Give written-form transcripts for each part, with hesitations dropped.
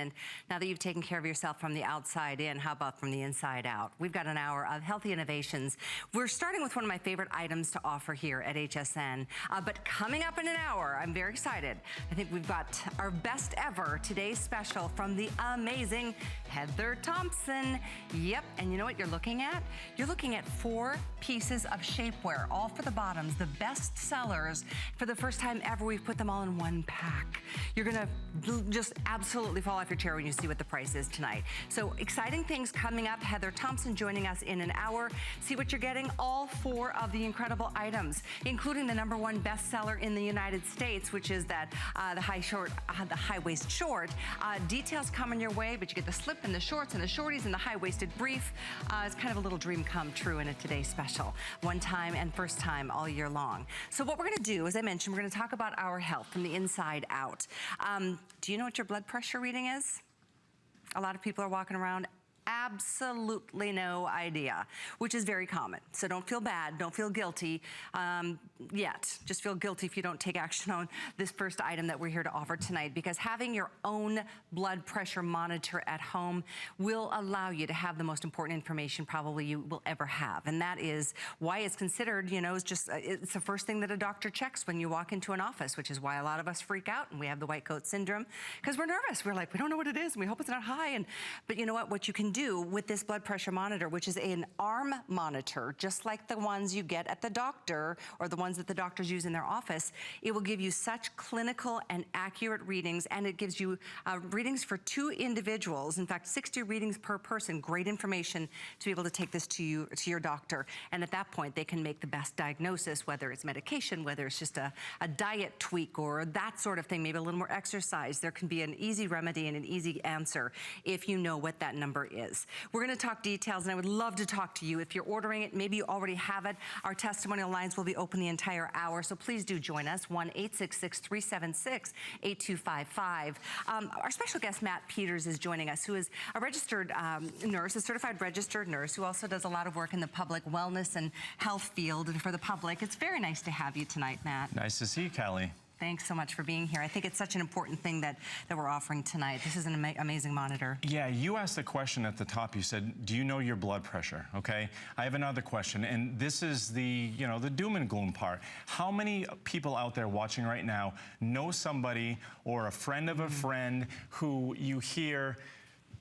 And now that you've taken care of yourself from the outside in, how about from the inside out? We've got an hour of healthy innovations. We're starting with one of my favorite items to offer here at HSN. But coming up in an hour, I'm very excited. I think we've got our best ever today's special from the amazing Heather Thompson. Yep, and you know what you're looking at? You're looking at 4 pieces of shapewear, all for the bottoms, the best sellers. For the first time ever, we've put them all in one pack. You're gonna just absolutely fall off your chair when you see what the price is tonight. So exciting things coming up. Heather Thompson joining us in an hour. See what you're getting, all 4 of the incredible items, including the #1 bestseller in the United States, which is that the high waist short. Details coming your way, but you get the slip and the shorts and the shorties and the high-waisted brief. It's kind of a little dream come true in a today's special. One time and first time all year long. So what we're gonna do, as I mentioned, we're gonna talk about our health from the inside out. Do you know what your blood pressure reading is? A lot of people are walking around absolutely no idea, which is very common. So don't feel bad, don't feel guilty yet. Just feel guilty if you don't take action on this first item that we're here to offer tonight, because having your own blood pressure monitor at home will allow you to have the most important information probably you will ever have. And that is why it's considered, you know, it's the first thing that a doctor checks when you walk into an office, which is why a lot of us freak out and we have the white coat syndrome, because we're nervous. We're like, we don't know what it is and we hope it's not high. But you know what you can do with this blood pressure monitor, which is an arm monitor, just like the ones you get at the doctor or the ones that the doctors use in their office, it will give you such clinical and accurate readings, and it gives you readings for 2 individuals. In fact, 60 readings per person. Great information to be able to take this to your doctor. And at that point, they can make the best diagnosis, whether it's medication, whether it's just a diet tweak or that sort of thing, maybe a little more exercise. There can be an easy remedy and an easy answer if you know what that number is. We're gonna talk details, and I would love to talk to you. If you're ordering it, maybe you already have it. Our testimonial lines will be open the entire hour, so please do join us, 1-866-376-8255. Our special guest, Matt Peters, is joining us, who is a registered nurse, a certified registered nurse, who also does a lot of work in the public wellness and health field and for the public. It's very nice to have you tonight, Matt. Nice to see you, Kelly. Thanks so much for being here. I think it's such an important thing that we're offering tonight. This is an amazing monitor. Yeah, you asked a question at the top. You said, do you know your blood pressure? Okay, I have another question, and this is the, you know, the doom and gloom part. How many people out there watching right now know somebody or a friend of a friend who you hear,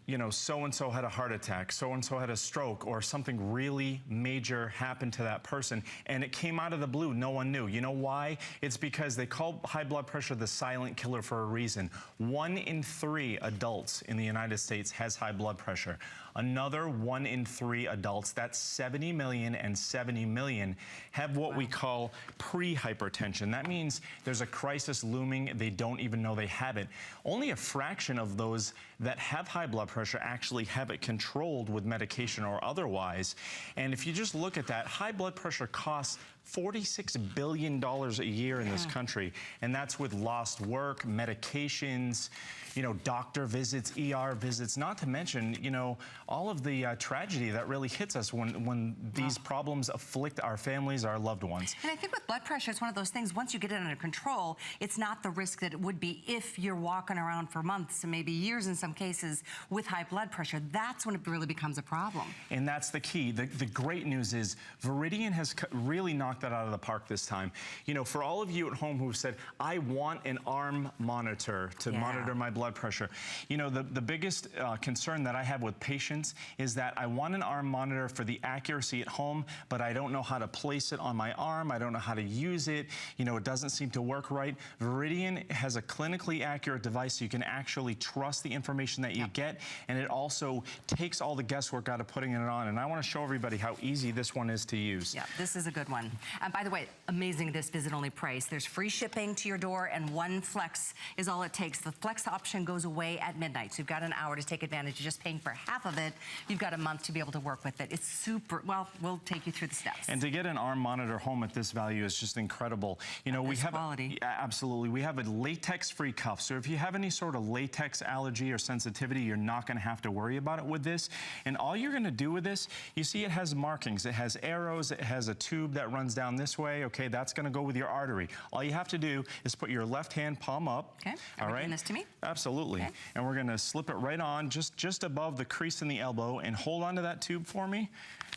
you know, so-and-so had a heart attack, so-and-so had a stroke, or something really major happened to that person, and it came out of the blue, no one knew. You know why? It's because they call high blood pressure the silent killer for a reason. 1 in 3 adults in the United States has high blood pressure. Another 1 in 3 adults, that's 70 million and 70 million, have what we call pre-hypertension. That means there's a crisis looming, they don't even know they have it. Only a fraction of those that have high blood pressure actually have it controlled with medication or otherwise. And if you just look at that, high blood pressure costs $46 billion a year in this country, and that's with lost work, medications, you know, doctor visits, ER visits, not to mention, you know, all of the tragedy that really hits us when these problems afflict our families, our loved ones. And I think with blood pressure, it's one of those things, once you get it under control, it's not the risk that it would be if you're walking around for months and maybe years in some cases with high blood pressure. That's when it really becomes a problem. And that's the key. The great news is Viridian has really knocked that out of the park this time. You know, for all of you at home who said, I want an arm monitor to monitor my blood pressure. You know, the biggest concern that I have with patients is that I want an arm monitor for the accuracy at home, but I don't know how to place it on my arm. I don't know how to use it. You know, it doesn't seem to work right. Viridian has a clinically accurate device so you can actually trust the information that you get, and it also takes all the guesswork out of putting it on. And I want to show everybody how easy this one is to use. Yeah, this is a good one. By the way, amazing this visit-only price. There's free shipping to your door, and 1 flex is all it takes. The flex option goes away at midnight, so you've got an hour to take advantage. You're just paying for half of it. You've got a month to be able to work with it. It's super, well, we'll take you through the steps. And to get an arm monitor home at this value is just incredible. You know, we have quality. Absolutely. We have a latex-free cuff, so if you have any sort of latex allergy or sensitivity, you're not going to have to worry about it with this. And all you're going to do with this, you see it has markings. It has arrows. It has a tube that runs runs down this way, okay, that's gonna go with your artery. All you have to do is put your left hand palm up. Okay, all right? This to me? Absolutely. Okay. And we're gonna slip it right on, just above the crease in the elbow, and hold onto that tube for me.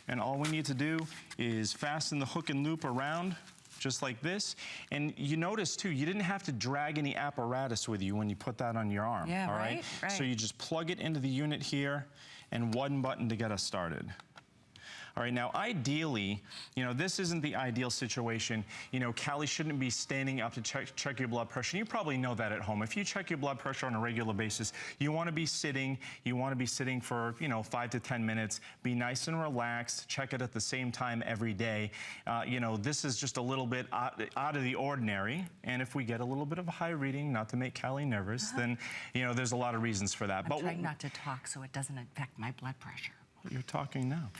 And all we need to do is fasten the hook and loop around, just like this. And you notice too, you didn't have to drag any apparatus with you when you put that on your arm. Yeah, all right? right. So you just plug it into the unit here, and one button to get us started. All right, now ideally, you know, this isn't the ideal situation. You know, Callie shouldn't be standing up to check your blood pressure. You probably know that at home. If you check your blood pressure on a regular basis, you want to be sitting. You want to be sitting for, you know, 5 to 10 minutes. Be nice and relaxed. Check it at the same time every day. You know, this is just a little bit out of the ordinary. And if we get a little bit of a high reading, not to make Callie nervous, then, you know, there's a lot of reasons for that. I'm trying not to talk so it doesn't affect my blood pressure. You're talking now.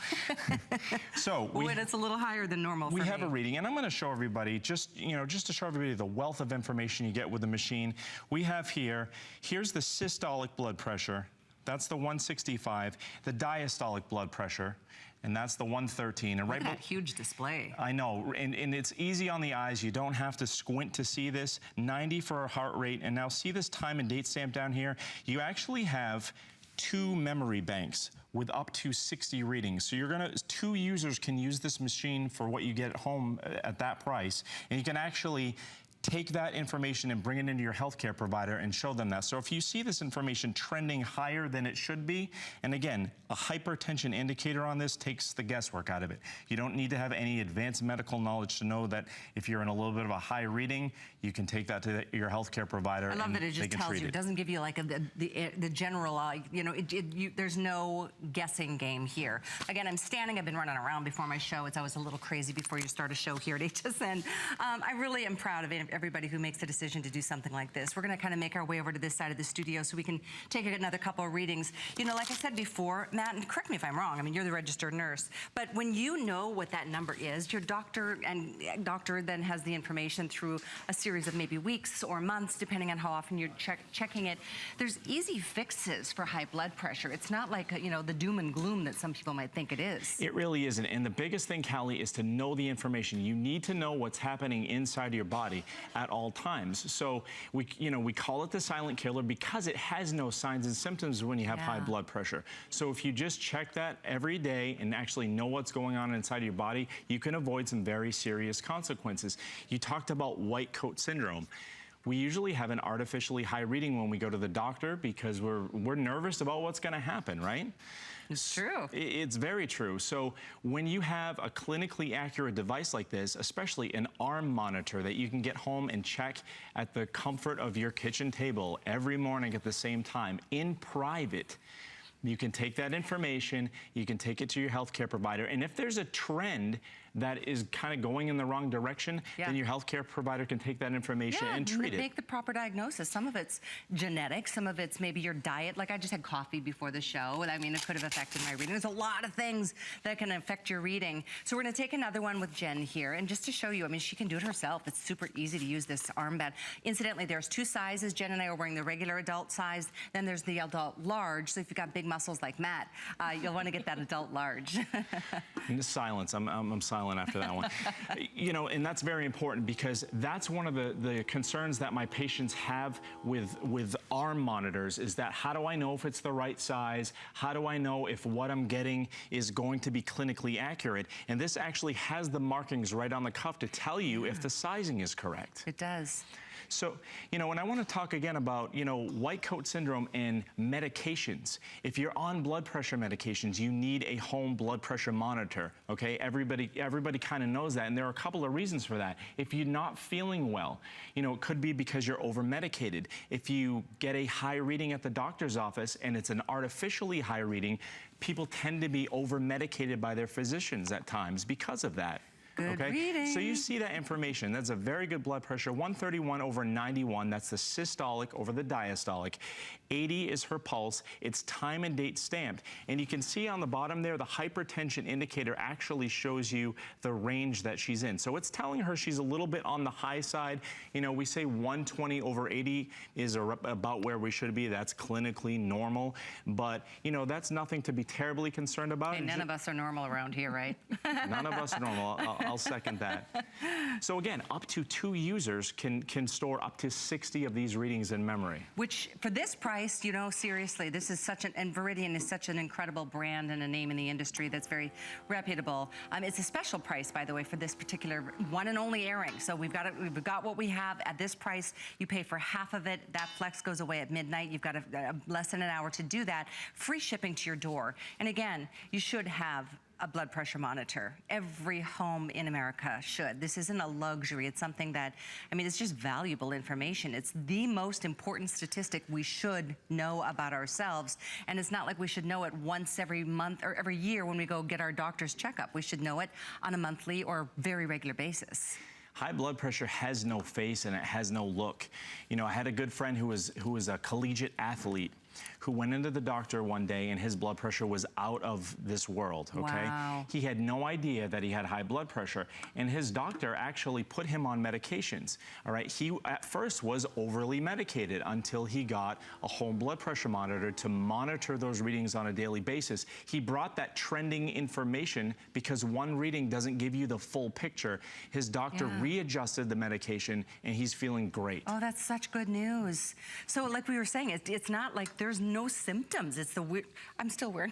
So when it's a little higher than normal for we me. have a reading, and I'm going to show everybody just to show everybody the wealth of information you get with the machine. We have here's the systolic blood pressure. That's the 165. The diastolic blood pressure, and that's the 113. And Look at that huge display. I know, and it's easy on the eyes. You don't have to squint to see this. 90 for our heart rate, and now see this time and date stamp down here? You actually have 2 memory banks with up to 60 readings. So 2 users can use this machine for what you get at home at that price. And you can actually take that information and bring it into your healthcare provider and show them that. So if you see this information trending higher than it should be, and again, a hypertension indicator on this takes the guesswork out of it. You don't need to have any advanced medical knowledge to know that if you're in a little bit of a high reading, you can take that to your healthcare provider. I love that it just tells you. It doesn't give you like the general, you know, there's no guessing game here. Again, I'm standing. I've been running around before my show. It's always a little crazy before you start a show here at HSN. I really am proud of everybody who makes the decision to do something like this. We're going to kind of make our way over to this side of the studio so we can take another couple of readings. You know, like I said before, Matt, and correct me if I'm wrong, I mean, you're the registered nurse, but when you know what that number is, your doctor then has the information through a series of maybe weeks or months, depending on how often you're checking it. There's easy fixes for high blood pressure. It's not like, you know, the doom and gloom that some people might think it is. It really isn't. And the biggest thing, Callie, is to know the information. You need to know what's happening inside your body at all times. So we call it the silent killer because it has no signs and symptoms when you have high blood pressure. So if you just check that every day and actually know what's going on inside your body, you can avoid some very serious consequences. You talked about white coat syndrome. We usually have an artificially high reading when we go to the doctor because we're nervous about what's going to happen, right? It's true. It's very true. So when you have a clinically accurate device like this, especially an arm monitor that you can get home and check at the comfort of your kitchen table every morning at the same time in private, you can take that information, you can take it to your healthcare provider, and if there's a trend that is kind of going in the wrong direction, then your healthcare provider can take that information and treat it. Make the proper diagnosis. Some of it's genetic, some of it's maybe your diet. Like I just had coffee before the show, and I mean, it could have affected my reading. There's a lot of things that can affect your reading. So we're gonna take another one with Jen here, and just to show you, I mean, she can do it herself. It's super easy to use this armband. Incidentally, there's 2 sizes. Jen and I are wearing the regular adult size, then there's the adult large. So if you've got big muscles like Matt, you'll wanna get that adult large. In the silence, I'm silent after that one. You know, and that's very important because that's one of the concerns that my patients have with arm monitors is that how do I know if it's the right size? How do I know if what I'm getting is going to be clinically accurate? And this actually has the markings right on the cuff to tell you if the sizing is correct. It does. So, you know, and I want to talk again about, you know, white coat syndrome and medications. If you're on blood pressure medications, you need a home blood pressure monitor, okay? Everybody kind of knows that, and there are a couple of reasons for that. If you're not feeling well, you know, it could be because you're over-medicated. If you get a high reading at the doctor's office and it's an artificially high reading, people tend to be over-medicated by their physicians at times because of that. Good reading. So you see that information. That's a very good blood pressure. 131/91. That's the systolic over the diastolic. 80 is her pulse. It's time and date stamped. And you can see on the bottom there, the hypertension indicator actually shows you the range that she's in. So it's telling her she's a little bit on the high side. You know, we say 120/80 is about where we should be. That's clinically normal. But, you know, that's nothing to be terribly concerned about. Hey, none of us are normal around here, right? None of us are normal. I'll second that. So again, up to 2 users can store up to 60 of these readings in memory. Which, for this price, you know, seriously, this is such an, and Viridian is such an incredible brand and a name in the industry that's very reputable. It's a special price, by the way, for this particular one and only airing. So we've got what we have at this price. You pay for half of it. That flex goes away at midnight. You've got less than an hour to do that. Free shipping to your door. And again, you should have a blood pressure monitor. Every home in America should. This isn't a luxury. It's something that, I mean, it's just valuable information. It's the most important statistic we should know about ourselves. And it's not like we should know it once every month or every year when we go get our doctor's checkup. We should know it on a monthly or very regular basis. High blood pressure has no face and it has no look. You know, I had a good friend who was a collegiate athlete who went into the doctor one day and his blood pressure was out of this world, okay? Wow. He had no idea that he had high blood pressure, and his doctor actually put him on medications, all right? He at first was overly medicated until he got a home blood pressure monitor to monitor those readings on a daily basis. He brought that trending information because one reading doesn't give you the full picture. His doctor readjusted the medication and he's feeling great. Oh, that's such good news. So like we were saying, it's not like there's no symptoms. It's the weird, I'm still wearing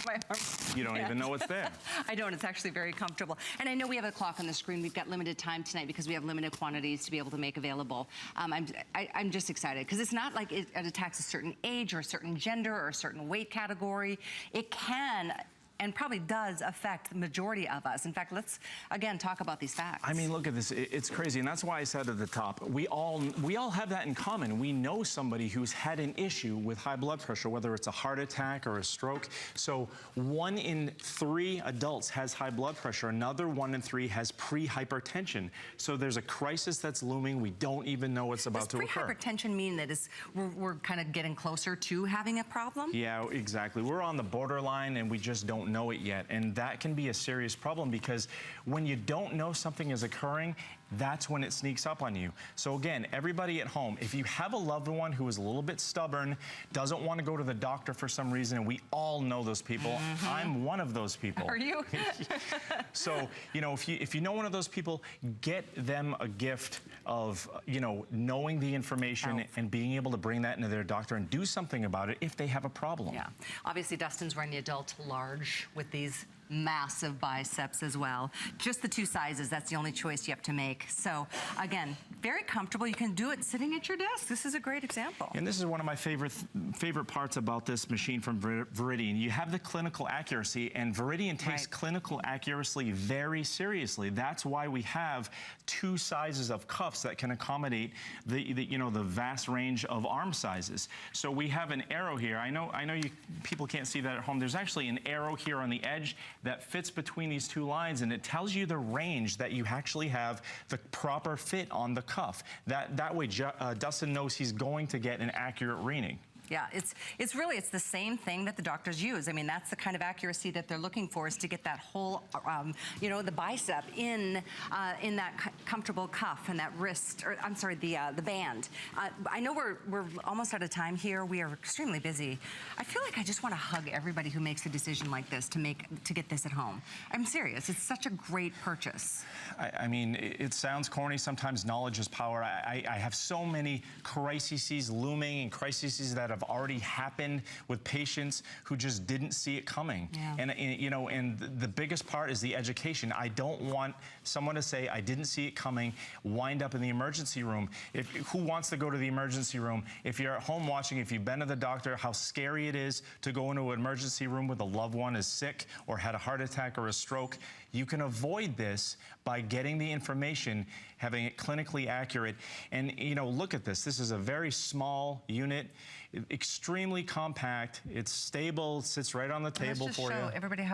my arm. You don't even know it's there. I don't, it's actually very comfortable. And I know we have a clock on the screen. We've got limited time tonight because we have limited quantities to be able to make available. I'm just excited because it's not like it attacks a certain age or a certain gender or a certain weight category. It can and probably does affect the majority of us. In fact, let's again talk about these facts. I mean, look at this. It's crazy, and that's why I said at the top, we all have that in common. We know somebody who's had an issue with high blood pressure, whether it's a heart attack or a stroke. So 1 in 3 adults has high blood pressure. Another 1 in 3 has pre-hypertension. So there's a crisis that's looming. We don't even know what's about to occur. Does pre-hypertension mean that we're kind of getting closer to having a problem? Yeah, exactly. We're on the borderline, and we just don't know it yet, and that can be a serious problem because when you don't know something is occurring, that's when it sneaks up on you. So again, everybody at home, if you have a loved one who is a little bit stubborn, doesn't want to go to the doctor for some reason, and we all know those people. I'm one of those people. Are you? So, you know, if you know one of those people, get them a gift of, you know, knowing the information and being able to bring that into their doctor and do something about it if they have a problem. Yeah. Obviously, Dustin's wearing the adult large with these massive biceps as well. Just the 2 sizes, that's the only choice you have to make. So again, very comfortable. You can do it sitting at your desk. This is a great example. And this is one of my favorite parts about this machine from Viridian. You have the clinical accuracy, and Viridian takes clinical accuracy very seriously. That's why we have 2 sizes of cuffs that can accommodate the vast range of arm sizes. So we have an arrow here. I know people can't see that at home. There's actually an arrow here on the edge that fits between these 2 lines, and it tells you the range that you actually have the proper fit on the cuff. That way Dustin knows he's going to get an accurate reading. Yeah, it's really the same thing that the doctors use. I mean, that's the kind of accuracy that they're looking for, is to get that whole, you know, the bicep in that comfortable cuff and that wrist, or I'm sorry, the band. I know we're almost out of time here. We are extremely busy. I feel like I just want to hug everybody who makes a decision like this to get this at home. I'm serious. It's such a great purchase. I mean, it sounds corny. Sometimes knowledge is power. I have so many crises looming and crises that have already happened with patients who just didn't see it coming. Yeah. And you know, and the biggest part is the education. I don't want someone to say, I didn't see it coming, wind up in the emergency room. Who wants to go to the emergency room? If you're at home watching, if you've been to the doctor, how scary it is to go into an emergency room with a loved one is sick or had a heart attack or a stroke. You can avoid this by getting the information, having it clinically accurate. And, you know, look at this. This is a very small unit, extremely compact. It's stable, sits right on the table for you. Let's just show everybody how